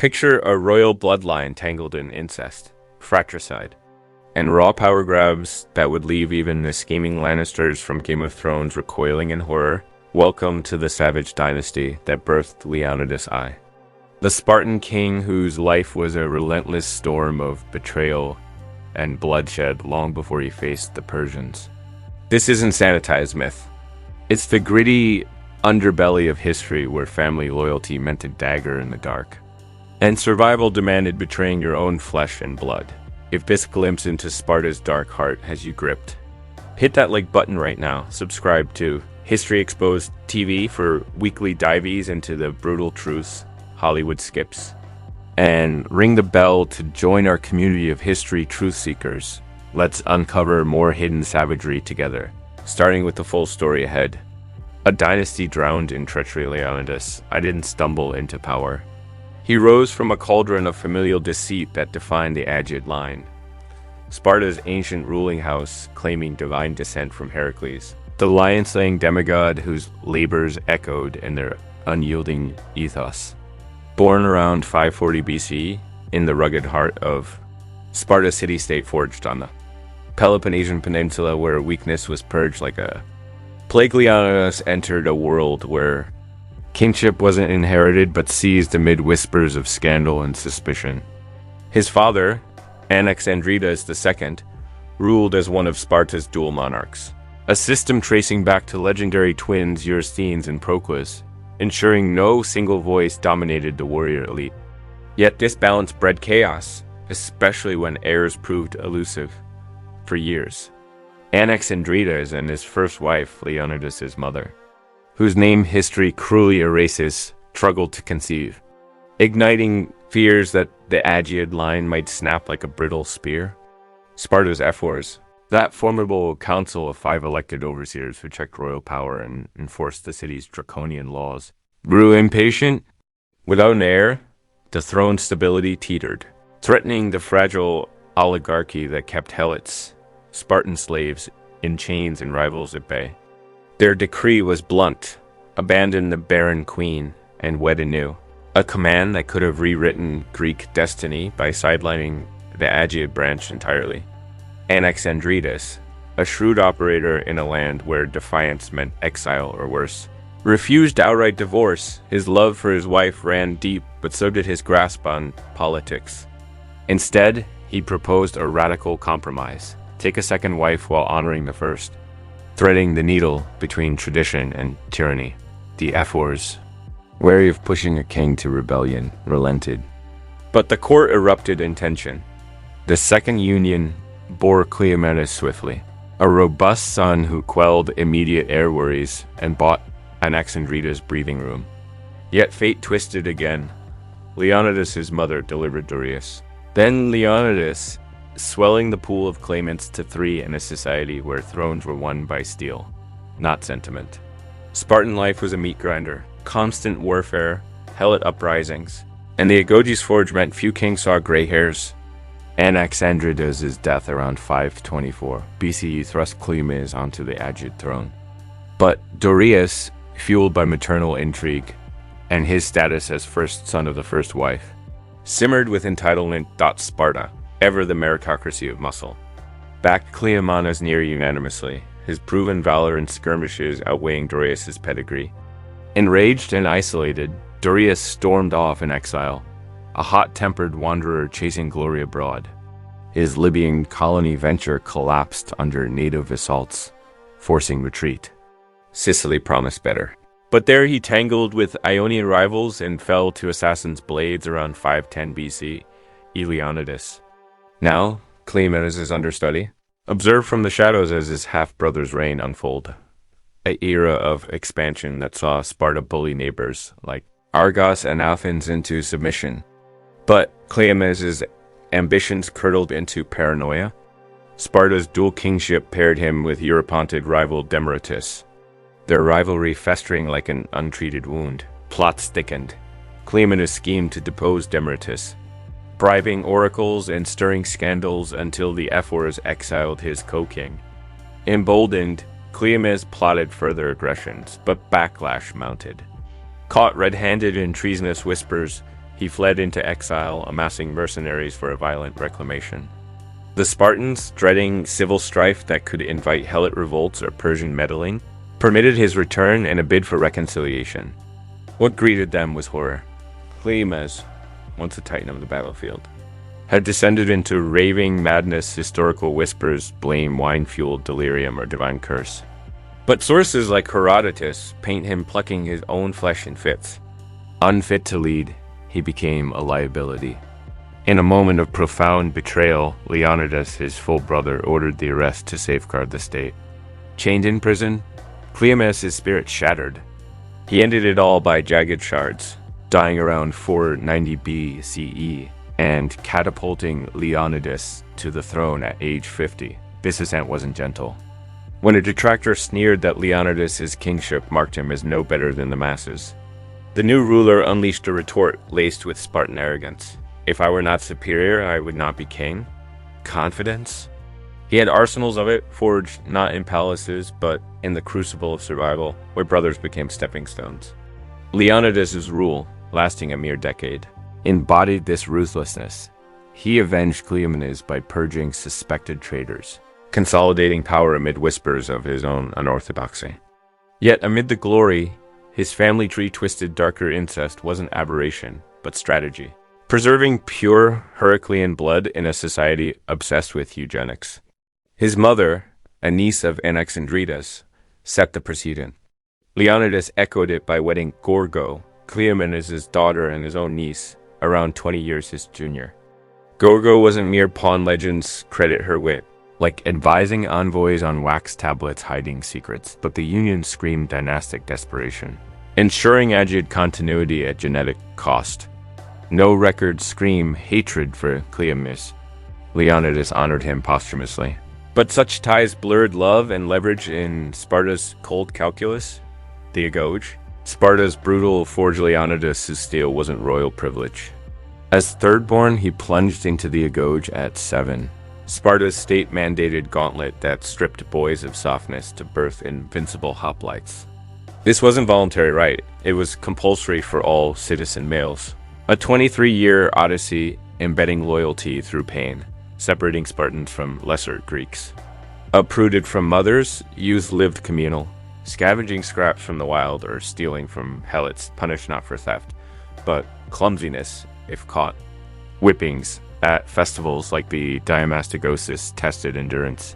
Picture a royal bloodline tangled in incest, fratricide, and raw power grabs that would leave even the scheming Lannisters from Game of Thrones recoiling in horror. Welcome to the savage dynasty that birthed Leonidas I, the Spartan king whose life was a relentless storm of betrayal and bloodshed long before he faced the Persians. This isn't sanitized myth. It's the gritty underbelly of history where family loyalty meant a dagger in the dark, and survival demanded betraying your own flesh and blood. If this glimpse into Sparta's dark heart has you gripped, hit that like button right now. Subscribe to History Exposed TV for weekly dives into the brutal truths Hollywood skips. And ring the bell to join our community of history truth seekers. Let's uncover more hidden savagery together, starting with the full story ahead. A dynasty drowned in treachery. Leonidas I didn't stumble into power. He rose from a cauldron of familial deceit that defined the Aegean line, Sparta's ancient ruling house claiming divine descent from Heracles, the lion-slaying demigod whose labors echoed in their unyielding ethos. Born around 540 BC in the rugged heart of Sparta city-state forged on the Peloponnesian Peninsula where weakness was purged like a plague, Leonidas entered a world where kingship wasn't inherited but seized amid whispers of scandal and suspicion. His father, Anaxandridas II, ruled as one of Sparta's dual monarchs, a system tracing back to legendary twins Eurysthenes and Proclus, ensuring no single voice dominated the warrior elite. Yet this balance bred chaos, especially when heirs proved elusive for years. Anaxandridas and his first wife, Leonidas' mother, whose name history cruelly erases, struggled to conceive, igniting fears that the Aegean line might snap like a brittle spear. Sparta's ephors, that formidable council of 5 elected overseers who checked royal power and enforced the city's draconian laws, grew impatient. Without an heir, the throne's stability teetered, threatening the fragile oligarchy that kept helots, Spartan slaves, in chains and rivals at bay. Their decree was blunt: abandon the barren queen and wed anew, a command that could have rewritten Greek destiny by sidelining the Aegean branch entirely. Anaxandridas, a shrewd operator in a land where defiance meant exile or worse, refused outright divorce. His love for his wife ran deep, but so did his grasp on politics. Instead, he proposed a radical compromise: take a second wife while honoring the first, threading the needle between tradition and tyranny. The ephors, wary of pushing a king to rebellion, relented. But the court erupted in tension. The second union bore Cleomenes swiftly, a robust son who quelled immediate heir worries and bought Anaxandridas' breathing room. Yet fate twisted again. Leonidas' mother delivered Dorias. Then Leonidas, swelling the pool of claimants to 3 in a society where thrones were won by steel, not sentiment. Spartan life was a meat grinder, constant warfare, helot uprisings, and the Agoges Forge meant few kings saw gray hairs. Anaxandridas' death around 524 BCE thrust Cleomenes onto the Aegean throne. But Dorias, fueled by maternal intrigue and his status as first son of the first wife, simmered with entitlement. Sparta, ever the meritocracy of muscle, backed Cleomenes near unanimously, his proven valor in skirmishes outweighing Dorias' pedigree. Enraged and isolated, Dorias stormed off in exile, a hot-tempered wanderer chasing glory abroad. His Libyan colony venture collapsed under native assaults, forcing retreat. Sicily promised better. But there he tangled with Ionian rivals and fell to assassins' blades around 510 BC. Leonidas, now Cleomenes' understudy, observed from the shadows as his half-brother's reign unfold. An era of expansion that saw Sparta bully neighbors like Argos and Athens into submission. But Cleomenes' ambitions curdled into paranoia. Sparta's dual kingship paired him with Eurypontid rival Demaratus, their rivalry festering like an untreated wound. Plots thickened. Cleomenes schemed to depose Demaratus, bribing oracles and stirring scandals until the ephors exiled his co-king. Emboldened, Cleomenes plotted further aggressions, but backlash mounted. Caught red-handed in treasonous whispers, He fled into exile, amassing mercenaries for a violent reclamation. The Spartans, dreading civil strife that could invite Helot revolts or Persian meddling, permitted his return in a bid for reconciliation. What greeted them was horror. Leonidas, once a titan of the battlefield, had descended into raving madness. Historical whispers blame wine-fueled delirium or divine curse. But sources like Herodotus paint him plucking his own flesh in fits. Unfit to lead, he became a liability. In a moment of profound betrayal, Leonidas, his full brother, ordered the arrest to safeguard the state. Chained in prison, Cleomenes' spirit shattered. He ended it all by jagged shards, dying around 490 BCE, and catapulting Leonidas to the throne at age 50. This ascent wasn't gentle. When a detractor sneered that Leonidas' kingship marked him as no better than the masses, the new ruler unleashed a retort laced with Spartan arrogance. If I were not superior, I would not be king. Confidence? He had arsenals of it, forged not in palaces, but in the crucible of survival, where brothers became stepping stones. Leonidas' rule, lasting a mere decade, embodied this ruthlessness. He avenged Cleomenes by purging suspected traitors, consolidating power amid whispers of his own unorthodoxy. Yet amid the glory, his family tree twisted darker incest wasn't aberration, but strategy. Preserving pure Heraclean blood in a society obsessed with eugenics. His mother, a niece of Xerxes, set the precedent. Leonidas echoed it by wedding Gorgo, Cleomenes' daughter and his own niece, around 20 years his junior. Gorgo wasn't mere pawn legends credit her wit, like advising envoys on wax tablets hiding secrets, but the union screamed dynastic desperation, ensuring Agid continuity at genetic cost. No records scream hatred for Cleomenes. Leonidas honored him posthumously. But such ties blurred love and leverage in Sparta's cold calculus. The Agoge. Sparta's brutal forged Leonidas' steel wasn't royal privilege. As thirdborn, he plunged into the Agoge at 7. Sparta's state-mandated gauntlet that stripped boys of softness to birth invincible hoplites. This wasn't voluntary right, it was compulsory for all citizen males. A 23-year odyssey embedding loyalty through pain, separating Spartans from lesser Greeks. Uprooted from mothers, youth lived communal, scavenging scraps from the wild or stealing from helots, punished not for theft, but clumsiness if caught. Whippings at festivals like the Diamastigosis tested endurance.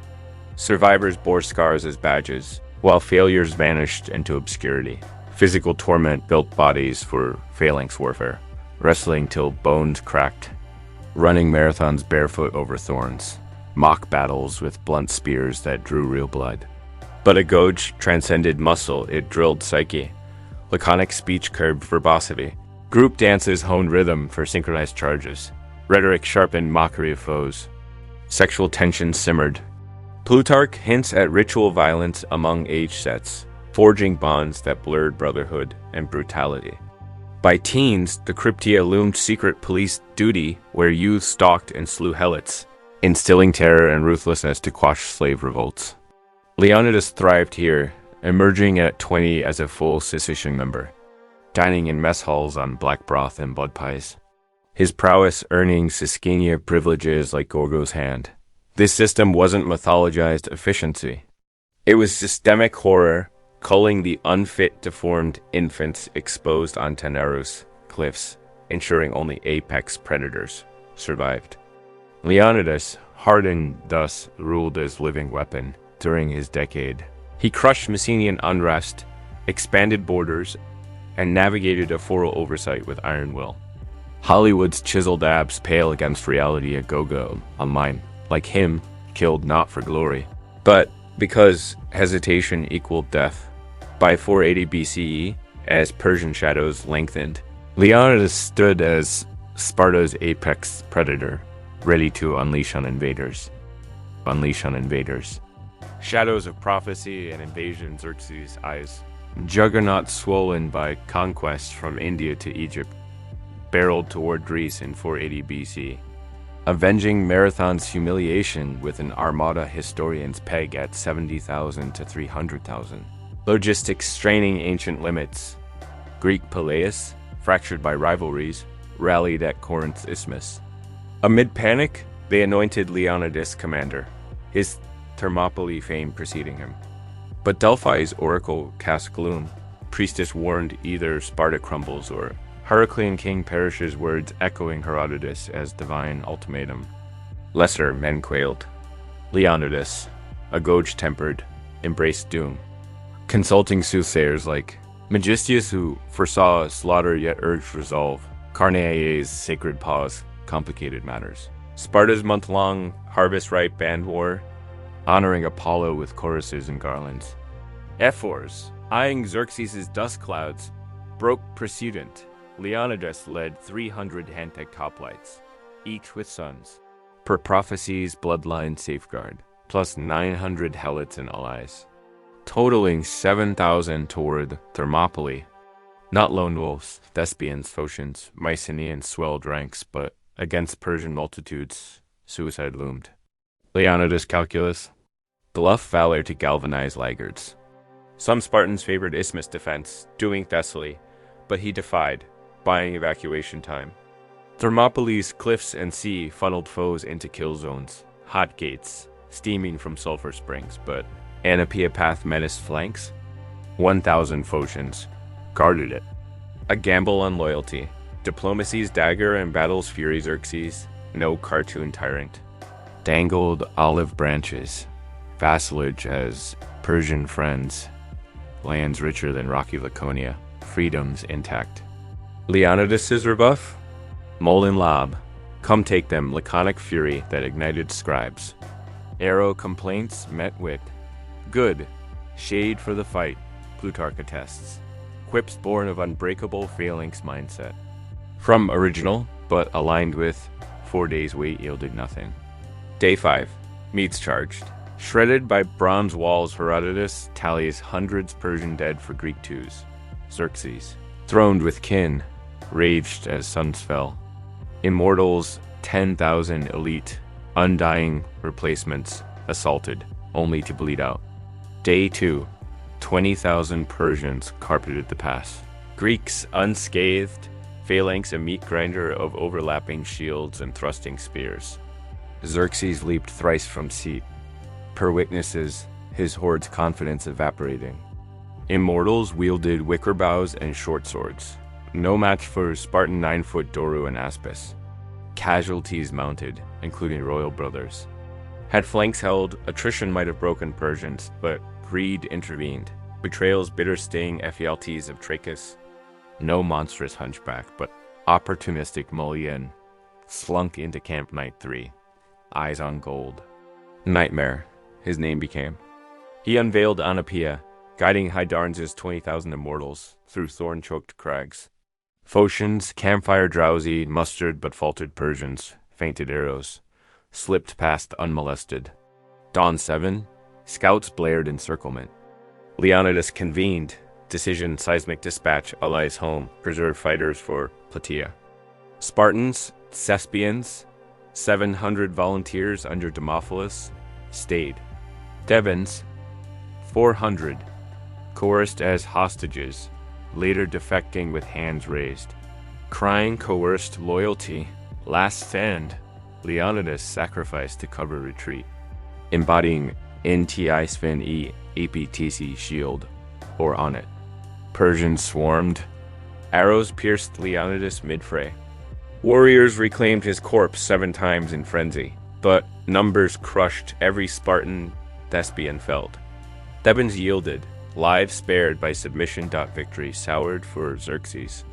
Survivors bore scars as badges, while failures vanished into obscurity. Physical torment built bodies for phalanx warfare. Wrestling till bones cracked, running marathons barefoot over thorns, mock battles with blunt spears that drew real blood. But Agoge transcended muscle, it drilled psyche. Laconic speech curbed verbosity. Group dances honed rhythm for synchronized charges. Rhetoric sharpened mockery of foes. Sexual tension simmered. Plutarch hints at ritual violence among age sets, forging bonds that blurred brotherhood and brutality. By teens, the Cryptia loomed secret police duty where youth stalked and slew helots, instilling terror and ruthlessness to quash slave revolts. Leonidas thrived here, emerging at 20 as a full Sicilian member, dining in mess halls on black broth and blood pies. His prowess earning Siscania privileges like Gorgo's hand. This system wasn't mythologized efficiency. It was systemic horror, culling the unfit, deformed infants exposed on Taenarus cliffs, ensuring only apex predators survived. Leonidas, hardened thus, ruled as living weapon during his decade. He crushed Messenian unrest, expanded borders, and navigated authorial oversight with iron will. Hollywood's chiseled abs pale against reality at Gogo online, like him, killed not for glory, but because hesitation equaled death. By 480 BCE, as Persian shadows lengthened, Leonidas stood as Sparta's apex predator, ready to unleash on invaders. Shadows of prophecy and invasion Xerxes' eyes. Juggernaut swollen by conquest from India to Egypt, barreled toward Greece in 480 BC. Avenging Marathon's humiliation with an armada historians peg at 70,000 to 300,000. Logistics straining ancient limits. Greek Peleus, fractured by rivalries, rallied at Corinth's isthmus. Amid panic, they anointed Leonidas commander, his Thermopylae fame preceding him. But Delphi's oracle cast gloom. Priestess warned either Sparta crumbles or Heraclean king perishes, words echoing Herodotus as divine ultimatum. Lesser men quailed. Leonidas, a Gauge-tempered, embraced doom. Consulting soothsayers like Megistius, who foresaw slaughter yet urged resolve, Carneades' sacred pause complicated matters. Sparta's month-long harvest-ripe band war, honoring Apollo with choruses and garlands. Ephors, eyeing Xerxes' dust clouds, broke precedent. Leonidas led 300 Hantec hoplites, each with sons, per prophecy's bloodline safeguard, plus 900 helots and allies, totaling 7,000 toward Thermopylae. Not lone wolves, Thespians, Phocians, Mycenaeans swelled ranks, but against Persian multitudes, suicide loomed. Leonidas' calculus: bluff valor to galvanize laggards. Some Spartans favored isthmus defense, doing Thessaly, but he defied, buying evacuation time. Thermopylae's cliffs and sea funneled foes into kill zones, hot gates, steaming from sulfur springs, but Anapaea path menaced flanks. 1,000 Phocians guarded it. A gamble on loyalty. Diplomacy's dagger and battle's fury Xerxes, no cartoon tyrant. Dangled olive branches, vassalage as Persian friends, lands richer than rocky Laconia, freedoms intact. Leonidas's rebuff? Molten lob, come take them, laconic fury that ignited scribes. Arrow complaints met wit. Good, shade for the fight, Plutarch attests. Quips born of unbreakable phalanx mindset. From original, but aligned with 4 days wait yielded nothing. Day 5, meats charged. Shredded by bronze walls, Herodotus tallies hundreds Persian dead for Greek twos. Xerxes, throned with kin, raged as suns fell. Immortals, 10,000 elite, undying replacements, assaulted, only to bleed out. Day 2, 20,000 Persians carpeted the pass. Greeks unscathed, phalanx a meat grinder of overlapping shields and thrusting spears. Xerxes leaped thrice from seat. Per witnesses, his horde's confidence evaporating. Immortals wielded wicker bows and short swords. No match for Spartan 9-foot Doru and Aspis. Casualties mounted, including royal brothers. Had flanks held, attrition might have broken Persians, but greed intervened. Betrayal's bitter sting Ephialtes of Trachis. No monstrous hunchback, but opportunistic Mullion slunk into Camp Night 3, eyes on gold. Nightmare, his name became. He unveiled Anapaea, guiding Hydarnes' 20,000 immortals through thorn-choked crags. Phocians, campfire drowsy, mustered but faltered Persians, fainted arrows, slipped past unmolested. Dawn 7, scouts blared encirclement. Leonidas convened, decision seismic dispatch, allies home, preserve fighters for Plataea. Spartans, Thespians, 700 volunteers under Demophilus, stayed. Thebans, 400, coerced as hostages, later defecting with hands raised. Crying coerced loyalty, last stand, Leonidas sacrificed to cover retreat, embodying NTI Sven E APTC shield, or on it. Persians swarmed. Arrows pierced Leonidas mid-fray. Warriors reclaimed his corpse 7 times in frenzy, but numbers crushed every Spartan Thespian felled. Thebans yielded, lives spared by submission. Victory soured for Xerxes.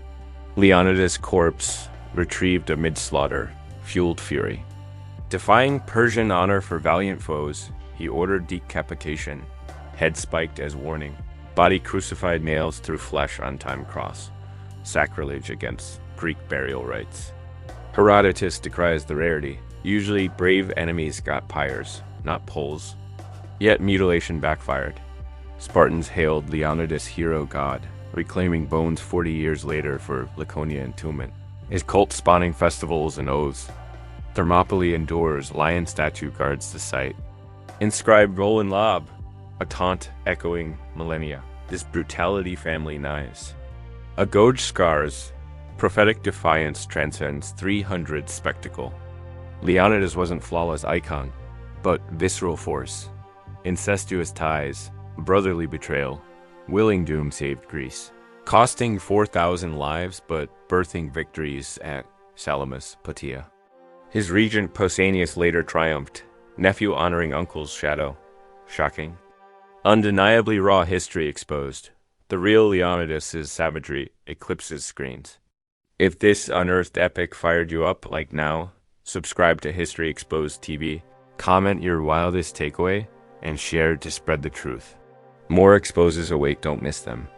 Leonidas' corpse, retrieved amid slaughter, fueled fury. Defying Persian honor for valiant foes, he ordered decapitation, head spiked as warning, body crucified nails through flesh on time cross, sacrilege against Greek burial rites. Herodotus decries the rarity. Usually brave enemies got pyres, not poles. Yet mutilation backfired. Spartans hailed Leonidas hero god, reclaiming bones 40 years later for Laconia entombment. His cult spawning festivals and oaths. Thermopylae endures, lion statue guards the site. Inscribed roll and lob, a taunt echoing millennia. This brutality family knives. A Gauge scars, Prophetic defiance transcends 300 spectacle. Leonidas wasn't flawless icon, but visceral force. Incestuous ties, brotherly betrayal, willing doom saved Greece. Costing 4,000 lives, but birthing victories at Salamis, Plataea. His regent Pausanias later triumphed, nephew honoring uncle's shadow. Shocking. Undeniably raw history exposed. The real Leonidas' savagery eclipses screens. If this unearthed epic fired you up like now, subscribe to History Exposed TV, comment your wildest takeaway, and share to spread the truth. More exposes await, don't miss them.